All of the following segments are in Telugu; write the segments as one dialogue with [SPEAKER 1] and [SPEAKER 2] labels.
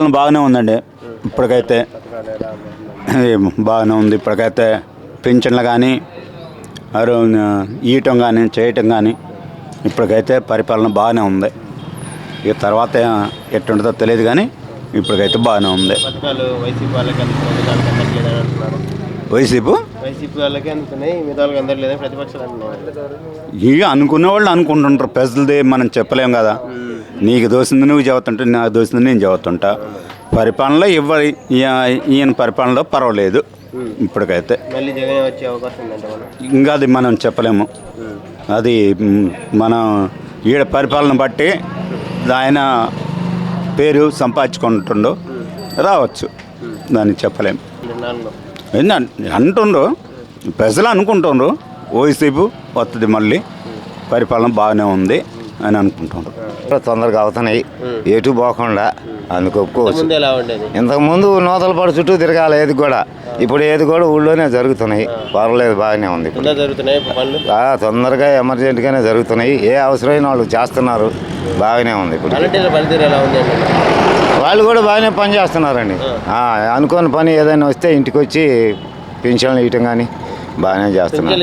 [SPEAKER 1] బాగానే ఉందండి ఇప్పటికైతే బాగానే ఉంది. ఇప్పటికైతే పింఛన్లు కానీ ఇవ్వటం కానీ చేయటం కానీ ఇప్పటికైతే పరిపాలన బాగానే ఉంది. ఇక తర్వాత ఎట్టుంటుందో తెలియదు కానీ ఇప్పటికైతే బాగానే ఉంది.
[SPEAKER 2] వైసీపీ వాళ్ళకి అందుతున్నాయి, మిగతా వాళ్ళకి అందట్లేదు ప్రతిపక్షాలు అంటున్నారు.
[SPEAKER 1] ఇక అనుకునే వాళ్ళు అనుకుంటుంటారు. ప్రజలది మనం చెప్పలేం కదా. నీకు దోసింది నువ్వు చదువుతుంటా, నాకు దోసింది నేను చదువుతుంటా. పరిపాలనలో ఈయన పరిపాలనలో పర్వాలేదు ఇప్పటికైతే.
[SPEAKER 2] మళ్ళీ జగన్ వచ్చే అవకాశం ఉందంటే
[SPEAKER 1] ఇంకా అది మనం చెప్పలేము. అది మనం ఈడ పరిపాలన బట్టి ఆయన పేరు సంపాదించుకుంటుండో రావచ్చు, దాన్ని చెప్పలేము. అంటుండ్రు ప్రజలు అనుకుంటుండ్రు వైసీపీ వస్తుంది, మళ్ళీ పరిపాలన బాగానే ఉంది అని అనుకుంటుండ్రు.
[SPEAKER 3] తొందరగా అవుతున్నాయి, ఎటు పోకుండా అందుకు ఒప్పుకోవచ్చు.
[SPEAKER 2] ఇంతకుముందు
[SPEAKER 3] నూతల పడి చుట్టూ తిరగాలి ఏది కూడా. ఇప్పుడు ఏది కూడా ఊళ్ళోనే జరుగుతున్నాయి, పర్వాలేదు బాగానే ఉంది. తొందరగా ఎమర్జెంట్గానే జరుగుతున్నాయి, ఏ అవసరమైన వాళ్ళు చేస్తున్నారు, బాగానే ఉంది. ఇప్పుడు వాళ్ళు కూడా బాగానే పని చేస్తున్నారండి. అనుకోని పని ఏదైనా వస్తే ఇంటికి వచ్చి పింఛన్లు ఇవ్వటం కానీ బాగానే చేస్తున్నారు.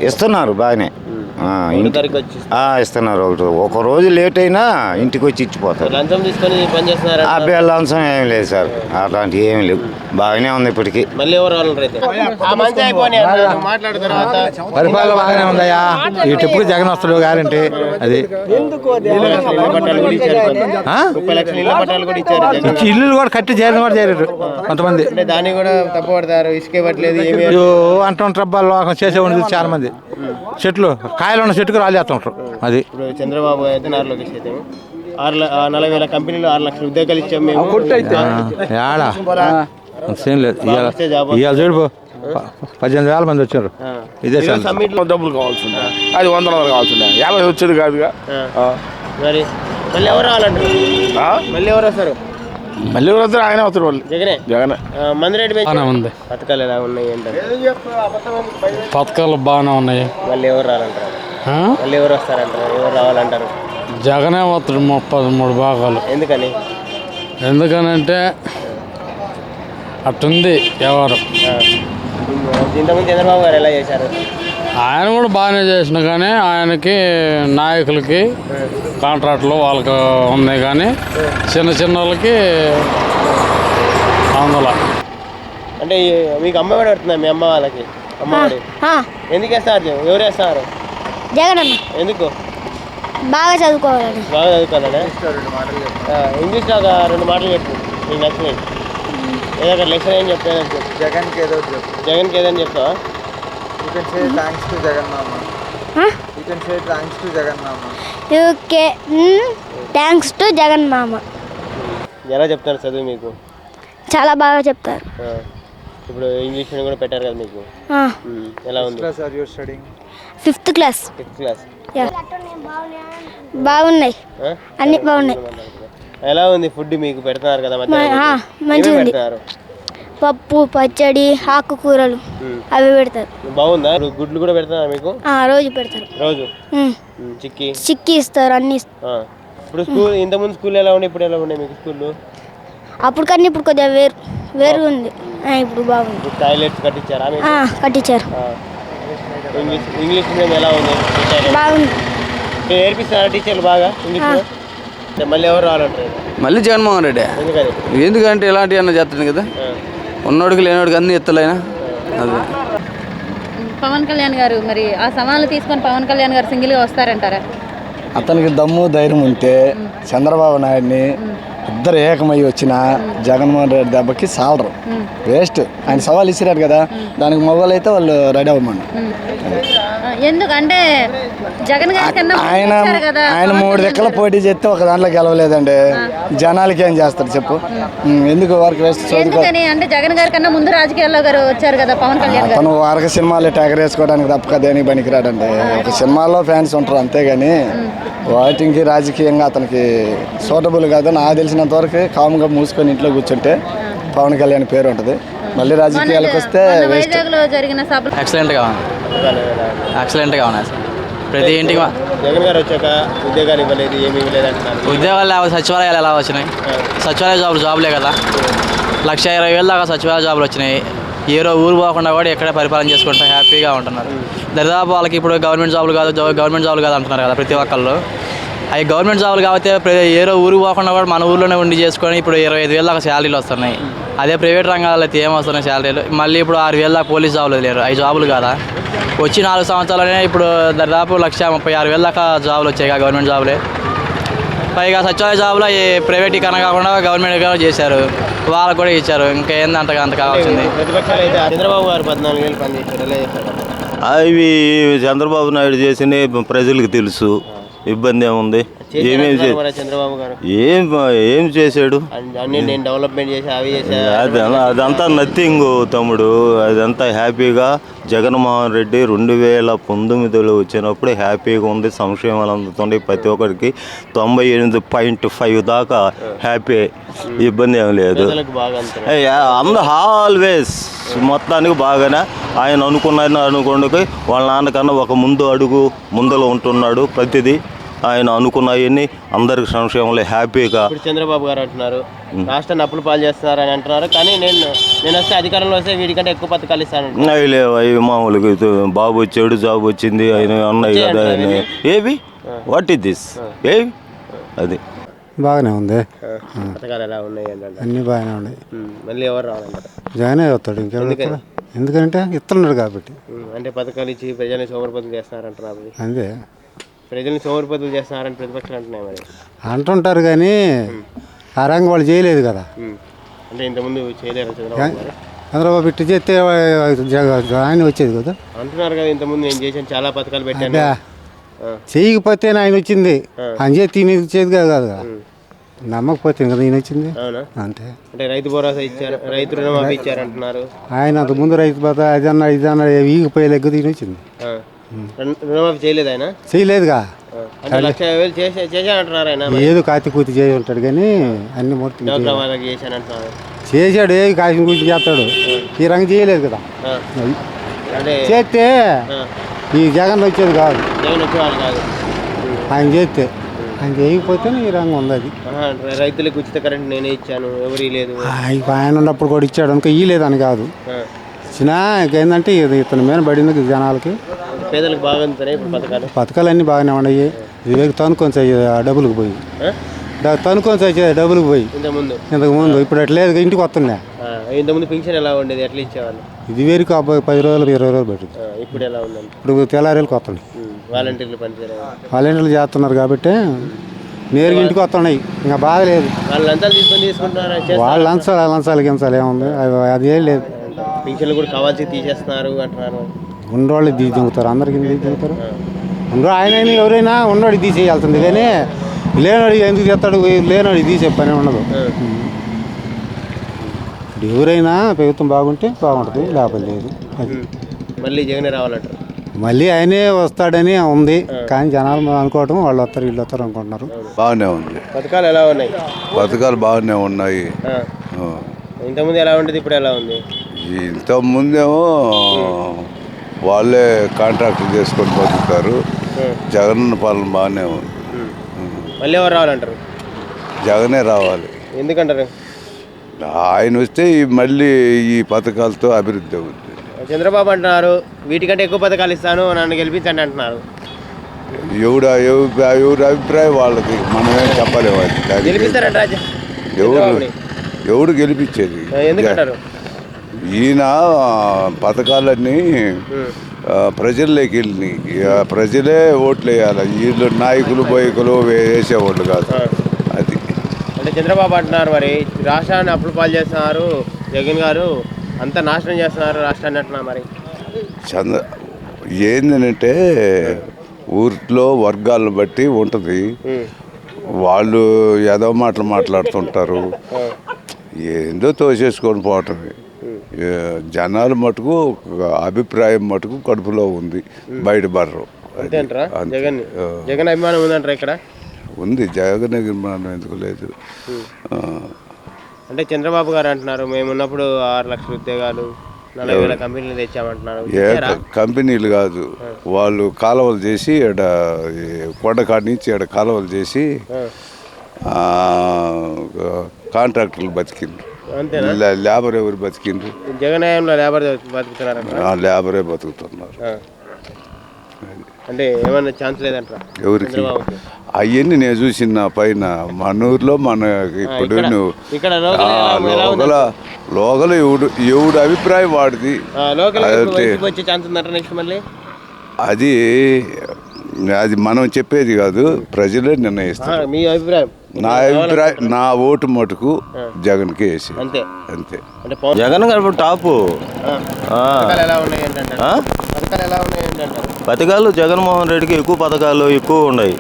[SPEAKER 3] ఇస్తున్నారు బాగానే ఇస్తున్నారు. ఒక రోజు లేట్ అయినా ఇంటికి వచ్చి ఇచ్చిపోతారు. అబ్బాయి లంచం ఏమి లేదు సార్, అట్లాంటివి ఏమి లేవు, బాగానే ఉంది ఇప్పటికి.
[SPEAKER 4] పరిపాలన బాగానే ఉందయ్యా. ఇటు జగన్ వస్తాడు గ్యారంటీ. అది ఇల్లు కూడా కట్టి చేరని కూడా చేరారు కొంతమంది.
[SPEAKER 2] దాన్ని కూడా తప్పుపడతారు, ఇసుక ఇవ్వట్లేదు
[SPEAKER 4] అంటుంటారు చేసేవాళ్ళు చాలా మంది. చెట్లు కాయలు ఉన్న చెట్టుకు రాళ్ళు చేస్తుంటారు. అది
[SPEAKER 2] చంద్రబాబు అయితే, నారా లోకేష్ అయితే 40,000 కంపెనీలు 6 లక్షల ఉద్యోగాలు ఇచ్చాం మేము.
[SPEAKER 4] సేమ్ లేదు. ఇవాళ చూడు 18,000 మంది వచ్చారు. ఇదే
[SPEAKER 5] డబ్బులు కావాల్సిందే, అది 100 కావాల్సిందే, 50 వచ్చేది కాదుగా.
[SPEAKER 2] మరి మళ్ళీ ఎవరు రావాలంటారు? మళ్ళీ ఎవరు వస్తారు?
[SPEAKER 5] మళ్ళీ ఎవరు వస్తారు? ఆయన వస్తారు. వాళ్ళు జగన్
[SPEAKER 2] మందిరెడ్డి ఉంది. పథకాలు ఎలా ఉన్నాయి అంటారు?
[SPEAKER 6] పథకాలు బాగానే ఉన్నాయి.
[SPEAKER 2] మళ్ళీ ఎవరు రావాలంటారు? మళ్ళీ ఎవరు వస్తారంటారు? ఎవరు రావాలంటారు?
[SPEAKER 6] జగనే వస్తాడు 33 భాగాలు. ఎందుకనంటే అట్టుంది ఎవరు.
[SPEAKER 2] ఇంతకుముందు చంద్రబాబు గారు ఎలా చేశారు?
[SPEAKER 6] ఆయన కూడా బాగానే చేసిన, కానీ ఆయనకి నాయకులకి కాంట్రాక్ట్లు వాళ్ళకి ఉన్నాయి, కానీ చిన్న వాళ్ళకి అందులో.
[SPEAKER 2] అంటే మీకు అమ్మఒడి పడుతుందా? మీ అమ్మ వాళ్ళకి అమ్మఒడి ఎందుకు వేస్తారు? ఎవరు వేస్తారు?
[SPEAKER 7] జగన్ అన్న.
[SPEAKER 2] ఎందుకు?
[SPEAKER 7] బాగా చదువుకోవాలని.
[SPEAKER 2] బాగా చదువుకోవాలనే. ఇంగ్లీష్లో ఒక 2 మాటలు చెప్పు నీకు నచ్చినాయి. ఏదో ఒక లెక్చర్ ఏం చెప్తాను.
[SPEAKER 8] జగన్కి ఏదో
[SPEAKER 2] జగన్కి ఏదని చెప్తావా?
[SPEAKER 8] You can say thanks to Jagan Mama. You can say thanks to Jagan Mama.
[SPEAKER 7] Thanks to Jagan మామ.
[SPEAKER 2] ఎలా చెప్తారు చదువు మీకు?
[SPEAKER 7] చాలా బాగా చెప్తారు.
[SPEAKER 2] ఇప్పుడు ఇంగ్లీష్ మీడియం కూడా పెట్టారు కదా మీకు, ఎలా ఉంది?
[SPEAKER 7] Fifth class. బాగున్నాయి, అన్ని బాగున్నాయి.
[SPEAKER 2] ఎలా ఉంది ఫుడ్ మీకు? పెడుతున్నారు కదా
[SPEAKER 7] మంచిగా ఉంది. పప్పు, పచ్చడి, ఆకుకూరలు అవి పెడతారు.
[SPEAKER 2] బాగుందా? గుడ్లు కూడా పెడతారు మీకు?
[SPEAKER 7] రోజు పెడతారు.
[SPEAKER 2] రోజు చిక్కీ
[SPEAKER 7] ఇస్తారు, అన్ని.
[SPEAKER 2] ఇప్పుడు స్కూల్ ఇంతకుముందు స్కూల్ ఎలా ఉండే, ఇప్పుడు ఎలా ఉండే మీకు స్కూల్?
[SPEAKER 7] అప్పుడు కన్నా ఇప్పుడు కొద్దిగా వేరు ఉంది. ఇప్పుడు బాగుంది.
[SPEAKER 2] టాయిలెట్స్ కట్టించారా?
[SPEAKER 7] కట్టించారు.
[SPEAKER 2] ఇంగ్లీష్ మీడియం ఎలా ఉంది?
[SPEAKER 7] బాగుంది.
[SPEAKER 2] నేర్పిస్తారా టీచర్లు బాగా ఇంగ్లీష్? మళ్ళీ ఎవరు రావాలంటారు?
[SPEAKER 9] మళ్ళీ జగన్మోహన్ రెడ్డి. ఎందుకంటే ఇలాంటివి అన్న చేస్తాను కదా, ఉన్నోడికి లేనోడికి అన్ని ఎత్తులైనా. అదే
[SPEAKER 10] పవన్ కళ్యాణ్ గారు మరి ఆ సవాళ్ళు తీసుకొని పవన్ కళ్యాణ్ గారు సింగిల్గా వస్తారంటారా?
[SPEAKER 4] అతనికి దమ్ము ధైర్యం ఉంటే చంద్రబాబు నాయుడిని ఇద్దరు ఏకమై వచ్చిన జగన్మోహన్ రెడ్డి దెబ్బకి సాలరు, వేస్ట్. ఆయన సవాల్ ఇచ్చిరాడు కదా, దానికి మొగలు అయితే వాళ్ళు రెడీ అవ్వమని.
[SPEAKER 10] ఎందుకంటే జగన్ గారి కన్నా
[SPEAKER 4] ఆయన 3 దిక్కల పోటీ చేస్తే ఒక దాంట్లో గెలవలేదండి. జనాలకి ఏం చేస్తారు చెప్పు? ఎందుకు వారికి వేస్ట్?
[SPEAKER 10] అంటే జగన్ గారి కన్నా ముందు రాజకీయాల్లో గారు వచ్చారు కదా పవన్ కళ్యాణ్.
[SPEAKER 4] అతను వారక సినిమాలు ట్యాగర్ వేసుకోవడానికి తప్ప దేనికి పనికిరాడండి. ఒక సినిమాలో ఫ్యాన్స్ ఉంటారు అంతేగాని వాటికి రాజకీయంగా అతనికి సూటబుల్ కాదు. నాకు తెలిసినంత వరకు కామ్గా మూసుకొని ఇంట్లో కూర్చుంటే పవన్ కళ్యాణ్ పేరు ఉంటుంది. మళ్ళీ రాజకీయాలకు వస్తే
[SPEAKER 10] వైజాగ్లో జరిగిన సభ
[SPEAKER 9] ఎక్సలెంట్గా ఉన్నాయి సార్. ప్రతి ఇంటికి
[SPEAKER 2] జగన్ గారు వచ్చాక ఉద్యోగాలు ఇవ్వలేదు, ఏమి ఇవ్వలేదు అంటున్నారు.
[SPEAKER 9] ఉద్యోగాలు సచివాలయాలు ఎలా వచ్చినాయి? సచివాలయ జాబులే కదా. 1,20,000 దాకా సచివాలయ జాబులు వచ్చినాయి. ఏరో ఊరు పోకుండా కూడా ఎక్కడే పరిపాలన చేసుకుంటా హ్యాపీగా ఉంటున్నారు. దరిదాపు వాళ్ళకి ఇప్పుడు గవర్నమెంట్ జాబులు కాదు అంటున్నారు కదా ప్రతి ఒక్కళ్ళు. అవి గవర్నమెంట్ జాబులు కాబట్టి ఏరో ఊరు పోకుండా కూడా మన ఊర్లోనే ఉండి చేసుకొని ఇప్పుడు 25,000 దాకా శాలరీలు వస్తున్నాయి. అదే ప్రైవేట్ రంగాల్లో అయితే ఏమొస్తున్నాయి శాలరీలు? మళ్ళీ ఇప్పుడు 6,000 దాకా పోలీస్ జాబులు లేరు. అవి జాబులు కాదా? వచ్చి 4 సంవత్సరాలనే ఇప్పుడు దాదాపు 1,36,000 దాకా జాబులు వచ్చాయి గవర్నమెంట్ జాబులే. పైగా సచివాలయ జాబులు అవి ప్రైవేటీకరణ కాకుండా గవర్నమెంట్గా చేశారు, వాళ్ళకు కూడా ఇచ్చారు. ఇంకా ఏందంతగా అంత కావాల్సింది.
[SPEAKER 2] ప్రతిపక్షాలు అయితే చంద్రబాబు గారు 14 ఏళ్ళు పనిచేశారు, ఎలా చేశారు?
[SPEAKER 11] అవి చంద్రబాబు నాయుడు చేసిన ప్రజలకు తెలుసు. ఇబ్బంది ఏముంది?
[SPEAKER 2] చంద్రబాబు గారు
[SPEAKER 11] ఏం చేశాడు?
[SPEAKER 2] అన్ని నేను డెవలప్మెంట్ చేసి అవి
[SPEAKER 11] అదంతా నథింగ్ తమ్ముడు. అదంతా హ్యాపీగా జగన్మోహన్ రెడ్డి 2019లో వచ్చినప్పుడు హ్యాపీగా ఉంది. సంక్షేమాలు అందుతుంది ప్రతి ఒక్కరికి. 98.5 దాకా హ్యాపీ, ఇబ్బంది ఏం లేదు. ఆల్వేస్ మొత్తానికి బాగానే ఆయన అనుకున్నది వాళ్ళ నాన్నకన్నా ఒక ముందులో ఉంటున్నాడు. ప్రతిదీ ఆయన అనుకున్నాయని అందరికి సంక్షేమంలో హ్యాపీగా.
[SPEAKER 2] చంద్రబాబు గారు అంటున్నారు రాష్ట్రాన్ని అప్పులు పాలు చేస్తున్నారని అంటున్నారు. కానీ నేను వస్తే అధికారంలో వస్తే వీటికంటే ఎక్కువ పథకాలు ఇస్తాను.
[SPEAKER 11] అవి మామూలుగా బాబు వచ్చాడు, జాబ్ వచ్చింది, ఆయన అన్నాయి కదా. ఆయన ఏవి వాట్ ఇస్ దిస్ ఏవి అది
[SPEAKER 4] బాగానే ఉంది.
[SPEAKER 2] పథకాలు ఎలా ఉన్నాయి?
[SPEAKER 4] అన్నీ బాగానే ఉన్నాయి.
[SPEAKER 2] మళ్ళీ ఎవరు రావాలంటారు?
[SPEAKER 4] జగనే వస్తాడు. ఇంకెవరు? ఎందుకంటే ఇస్తున్నాడు కాబట్టి.
[SPEAKER 2] అంటే పథకాలు ఇచ్చి ప్రజల్ని సోమరిపోతులు చేస్తున్నారంటున్నారు.
[SPEAKER 4] అంతే,
[SPEAKER 2] ప్రజల్ని సోమరిపోతులు చేస్తున్నారని ప్రతిపక్షాలు అంటున్నాయి. మరి
[SPEAKER 4] అంటుంటారు కానీ ఆ రంగం వాళ్ళు చేయలేదు కదా.
[SPEAKER 2] అంటే ఇంతకుముందు చేయలేరు
[SPEAKER 4] చంద్రబాబు ఇట్టు చేస్తే ఆయన వచ్చేది కదా
[SPEAKER 2] అంటున్నారు కదా. ఇంతకుముందు నేను చేసాను, చాలా పథకాలు పెట్టాను.
[SPEAKER 4] చేయకపోతే ఆయన వచ్చింది, ఆయన చేతి ఈయన ఇచ్చేది కాదు కదా. నమ్మకపోతే కదా ఈయన వచ్చింది. అంతే.
[SPEAKER 2] అంటే రైతు భరోసా ఇచ్చారు, రైతు రుణమాఫీ ఇచ్చారంటున్నారు.
[SPEAKER 4] ఆయన అంత ముందు రైతు భరోసా ఇదన్నా ఈగిపోయేలేక ఈయన వచ్చింది.
[SPEAKER 2] రుణమాఫీ చేయలేదు ఆయన?
[SPEAKER 4] చేయలేదుగా.
[SPEAKER 2] 1,00,000 చేశానంటున్నారు ఆయన.
[SPEAKER 4] ఏదో కాతి కూతి చేసి ఉంటాడు కానీ అన్ని మొత్తం
[SPEAKER 2] చేశానంటున్నారు.
[SPEAKER 4] చేశాడు, ఏ కాసిన కూర్చి చేస్తాడు. ఈ రంగం చేయలేదు కదా. చేస్తే ఈ జగన్ వచ్చేది కాదు.
[SPEAKER 2] జగన్ వచ్చేవాళ్ళు కాదు.
[SPEAKER 4] ఆయన చేస్తే ఆయన చేయకపోతేనే ఈ రంగం ఉంది. అది
[SPEAKER 2] రైతులకు ఉచిత కరెంట్ నేనే ఇచ్చాను, ఎవరు లేదు.
[SPEAKER 4] ఆయన ఉన్నప్పుడు కూడా ఇచ్చాడు అనుకో, ఇయ్యలేదని కాదు. ఇచ్చినా ఏంటంటే ఇతని మీద పడింది జనాలకి.
[SPEAKER 2] పేదలకు బాగా
[SPEAKER 4] పథకాలు అన్నీ బాగానే ఉన్నాయి. ఇది తనుకొని డబ్బులకు పోయి డబ్బులకు పోయి ఇంతకు ముందు ఇప్పుడు అట్లేదు. ఇంటికి వస్తుండే.
[SPEAKER 2] ఇంతకుముందు పింఛన్ ఎలా ఉండేది? ఎట్లా ఇచ్చేవాళ్ళు?
[SPEAKER 4] ఇది వేరుకు 10 రోజులు 20 రోజులు పెట్టింది.
[SPEAKER 2] ఇప్పుడు ఎలా ఉందండి?
[SPEAKER 4] ఇప్పుడు తెల్లారేళ్ళకి వస్తుంది. వాలంటీర్లు చేస్తున్నారు కాబట్టి నేరుగా ఇంటికి వస్తున్నాయి. ఇంకా బాధ లేదు. వాళ్ళు లంచాలు గించాలు ఏముంది, అది ఏం లేదు.
[SPEAKER 2] పింఛన్లు కూడా కావాల్సి తీసేస్తున్నారు అంటున్నారు.
[SPEAKER 4] ఉన్నోళ్ళు దిగుతారు, అందరికి దిగుతారు. ఆయన ఎవరైనా ఉన్నోడికి తీసేయాల్సింది కానీ లేనోడికి ఎందుకు చేస్తాడు? లేనోడికి తీసే పని ఉండదు. ఇప్పుడు ఎవరైనా ప్రభుత్వం బాగుంటే బాగుంటుంది, లేకపోతే లేదు. అది
[SPEAKER 2] మళ్ళీ జగనే రావాలంటారు.
[SPEAKER 4] మళ్ళీ ఆయనే వస్తాడని ఉంది కానీ జనాలు అనుకోవటం వాళ్ళు వస్తారు వీళ్ళు వస్తారు అనుకుంటున్నారు.
[SPEAKER 11] బాగానే ఉంది.
[SPEAKER 2] పథకాలు ఎలా ఉన్నాయి?
[SPEAKER 11] పథకాలు బాగానే ఉన్నాయి.
[SPEAKER 2] ఇంతకుముందు ఎలా ఉండేది, ఇప్పుడు ఎలా ఉంది?
[SPEAKER 11] ఇంతకుముందేమో వాళ్ళే కాంట్రాక్ట్ చేసుకొని బతుకుతారు. జగన్ పాలన బాగానే ఉంది.
[SPEAKER 2] మళ్ళీ ఎవరు రావాలంటారు?
[SPEAKER 11] జగనే రావాలి.
[SPEAKER 2] ఎందుకంటారు?
[SPEAKER 11] ఆయన వస్తే మళ్ళీ ఈ పథకాలతో అభివృద్ధి అవుతుంది.
[SPEAKER 2] చంద్రబాబు అంటున్నారు వీటికంటే ఎక్కువ పథకాలు ఇస్తాను, నన్ను గెలిపించండి అంటున్నారు.
[SPEAKER 11] ఎవరి అభిప్రాయం వాళ్ళకి, మనమేం చెప్పలేము. ఎవడు గెలిపించేది?
[SPEAKER 2] ఎందుకంటారు?
[SPEAKER 11] ఈయన పథకాలన్నీ ప్రజల్లోకి వెళ్ళి ప్రజలే ఓట్లు వేయాలి. వీళ్ళు నాయకులు బోయకులు వేసేవాళ్ళు కాదు. అది
[SPEAKER 2] అంటే చంద్రబాబు అంటున్నారు మరి రాష్ట్రాన్ని అప్పులు పాలు చేస్తున్నారు, జగన్ గారు అంతా నాశనం చేస్తున్నారు రాష్ట్రాన్ని అంటున్నారు. మరి
[SPEAKER 11] ఏంటంటే ఊర్లో వర్గాలను బట్టి ఉంటుంది. వాళ్ళు ఏదో మాటలు మాట్లాడుతుంటారు, ఏందో తోసేసుకొని పోవటమే. జనాలు మటుకు అభిప్రాయం మటుకు కడుపులో ఉంది, బయట బర్రు.
[SPEAKER 2] జగన్ అభిమానం ఉందంటారా? ఇక్కడ
[SPEAKER 11] ఉంది జగన్ అభిమానం, ఎందుకు లేదు?
[SPEAKER 2] అంటే చంద్రబాబు గారు అంటున్నారు మేము ఉన్నప్పుడు 6 లక్షల ఉద్యోగాలు, 40,000 కంపెనీలు తెచ్చామంటున్నారు.
[SPEAKER 12] ఏ
[SPEAKER 2] ఇచ్చారా?
[SPEAKER 12] కంపెనీలు కాదు, వాళ్ళు కాలువలు చేసి ఈడ ఈ కొండకాడి నుంచి ఈడ కాలువలు చేసి కాంట్రాక్టర్లు బతికిండ్రు.
[SPEAKER 2] అంతేనా?
[SPEAKER 12] లేబర్ ఎవరు బతికిండ్రు?
[SPEAKER 2] జగన్ హయాంలో లేబర్ బతుకుతున్నారా?
[SPEAKER 12] లేబరే బతుకుతున్నారు.
[SPEAKER 2] అంటే ఏమన్నా ఛాన్స్ లేదంటారా
[SPEAKER 12] ఎవరికి?
[SPEAKER 2] చంద్రబాబుకి?
[SPEAKER 12] అవన్నీ నేను చూసిన పైన మన ఊర్లో మన ఇప్పుడు నువ్వు
[SPEAKER 2] ఇక్కడ
[SPEAKER 12] లోకల్ ఎవడు అభిప్రాయం వాడిది.
[SPEAKER 2] లోకల్
[SPEAKER 12] అయితే
[SPEAKER 2] వచ్చే ఛాన్స్ ఉందంటారా నెక్స్ట్ మళ్ళీ?
[SPEAKER 12] అది మనం చెప్పేది కాదు, ప్రజలే నిర్ణయిస్తారు.
[SPEAKER 2] మీ అభిప్రాయం?
[SPEAKER 12] నా అభిప్రాయం, నా ఓటు మటుకు జగన్కి వేసి
[SPEAKER 2] అంతే.
[SPEAKER 12] అంతే.
[SPEAKER 2] అంటే
[SPEAKER 11] జగన్ గారు టాపు.
[SPEAKER 2] పథకాలు ఎలా ఉన్నాయి ఏంటంటారు? పథకాలు ఎలా ఉన్నాయి ఏంటంటారు?
[SPEAKER 11] పథకాలు జగన్మోహన్ రెడ్డికి పథకాలు ఎక్కువ ఉన్నాయి.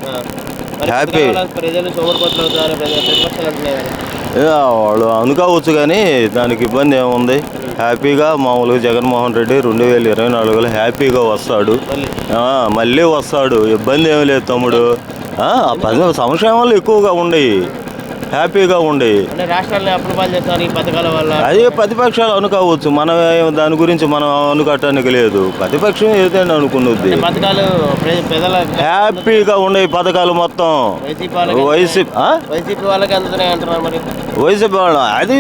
[SPEAKER 11] హ్యాపీ.
[SPEAKER 2] ప్రజలు సోమరిపోతులు అవుతారు, ప్రతిపక్షాలు అంటున్నాయి కదా.
[SPEAKER 11] వాళ్ళు అనుకోవచ్చు కానీ దానికి ఇబ్బంది ఏముంది. హ్యాపీగా మామూలుగా జగన్మోహన్ రెడ్డి 2024లో హ్యాపీగా వస్తాడు, మళ్ళీ వస్తాడు. ఇబ్బంది ఏమీ లేదు తమ్ముడు. సంక్షేమాలు ఎక్కువగా ఉండయి, హ్యాపీగా ఉండయి.
[SPEAKER 2] అంటే రాష్ట్రాన్ని అప్పుల పాలు చేస్తున్నారు ఈ పథకాల వల్ల.
[SPEAKER 11] అదే ప్రతిపక్షాలు అనుకోవచ్చు, మనం దాని గురించి మనం అనుకోవటానికి లేదు. ప్రతిపక్షం ఏదైనా అనుకున్నది.
[SPEAKER 2] పథకాలు ప్రజల
[SPEAKER 11] హ్యాపీగా ఉండే పథకాలు మొత్తం
[SPEAKER 2] వైసీపీ వాళ్ళకి అందుతున్నాయి అంటున్నారు. మరి
[SPEAKER 11] వైసీపీ వాళ్ళు అది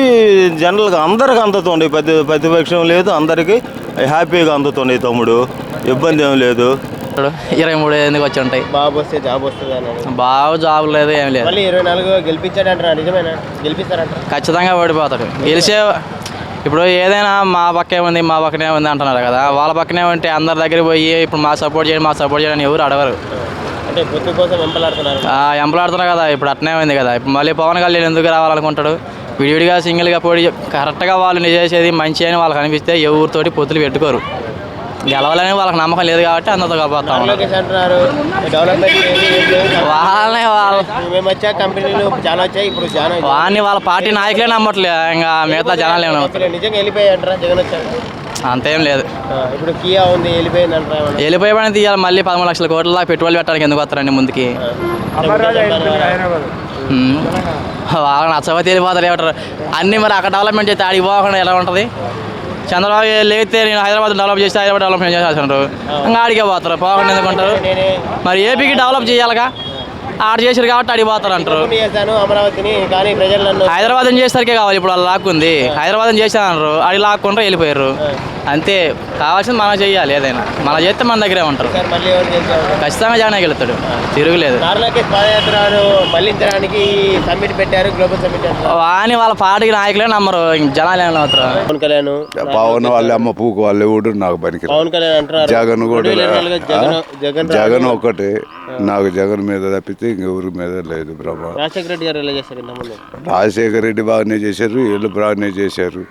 [SPEAKER 11] జనరల్గా అందరికి అందుతుంది. ప్రతిపక్షం లేదు, అందరికీ హ్యాపీగా అందుతుంది తమ్ముడు. ఇబ్బంది ఏం లేదు.
[SPEAKER 9] 23 ఎందుకు వచ్చి ఉంటాయి.
[SPEAKER 2] బాబు వస్తే జాబ్ వస్తుంది అన్నాడు.
[SPEAKER 9] బాబు జాబ్ లేదు, ఏం లేదు.
[SPEAKER 2] మళ్ళీ 24 గెలిపించాడు అంటారా? నిజమేనా? గెలిపిస్తారంట?
[SPEAKER 9] ఖచ్చితంగా ఓడిపోతాడు. గెలిచే ఇప్పుడు ఏదైనా మా పక్కే ఉంది, మా పక్కనే ఉంది అంటున్నారు కదా. వాళ్ళ పక్కనే ఉంటే అందరి దగ్గర పోయి ఇప్పుడు మా సపోర్ట్ చేయని ఎవరు అడగరు.
[SPEAKER 2] అంటే పొత్తు కోసం ఎంపలాడుతున్నారు.
[SPEAKER 9] ఎంపలాడుతున్నారు కదా. ఇప్పుడు అట్నే ఉంది కదా. ఇప్పుడు మళ్ళీ పవన్ కళ్యాణ్ ఎందుకు రావాలనుకుంటాడు? విడివిడిగా సింగిల్గా పోటీ కరెక్ట్గా వాళ్ళు చేసేది మంచి అని వాళ్ళకి అనిపిస్తే ఎవరితోటి పొత్తులు పెట్టుకోరు. గెలవాలని వాళ్ళకి నమ్మకం లేదు కాబట్టి అందరితో కాపాడుతాం. వాడిని వాళ్ళ పార్టీ నాయకులే నమ్మట్లే, ఇంకా మిగతా జనాలు ఏమన్నా అంతేం లేదు.
[SPEAKER 2] ఇప్పుడు కియా ఉంది,
[SPEAKER 9] వెళ్ళిపోయి తీయాలి. మళ్ళీ 13 లక్షల కోట్ల దాకా పెట్టుబడి పెట్టడానికి ఎందుకు వస్తారండి ముందుకి? వాళ్ళని నచ్చకపోతే వెళ్ళిపోతారు ఏమంటారు అన్నీ. మరి అక్కడ డెవలప్మెంట్ చేస్తే ఆడికి పోకుండా ఎలా ఉంటుంది? చంద్రబాబు లేకపోతే నేను హైదరాబాద్ డెవలప్ చేస్తే హైదరాబాద్ డెవలప్మెంట్ చేసేస్తున్నారు, ఇంకా ఆడికే పోతారు. పోకుండా ఎందుకుంటారు? మరి ఏపీకి డెవలప్ చేయాలిగా, ఆడ చేసారు కాబట్టి ఆడికి పోతారు అంటారు. హైదరాబాద్ చేసరికే కావాలి. ఇప్పుడు వాళ్ళు లాక్కుంది, హైదరాబాద్ చేశారు, ఆడికి లాక్కుంటారు, వెళ్ళిపోయారు. అంతే. కావాల్సింది మనం చేయాలి. ఏదైనా మనం చేస్తే మన దగ్గరే ఉంటారు. ఖచ్చితంగా జగన్ గెలుస్తాడు, తిరుగులేదు. వాని వాళ్ళ పార్టీకి నాయకులే నమ్మరు, జనాలు ఏమైనా అవుతారు.
[SPEAKER 12] పవన్ వాళ్ళ అమ్మ పూకు వాళ్ళు ఎవడు నాకు పనికి. జగన్ కూడా జగన్ ఒకటే నాకు, జగన్ మీద తప్పితే ఇంకెవరి మీద లేదు ప్రభావం.
[SPEAKER 2] రాజశేఖర రెడ్డి గారు ఎలా చేశారు?
[SPEAKER 12] రాజశేఖర రెడ్డి బాగానే చేశారు, వీళ్ళు బాగానే చేశారు.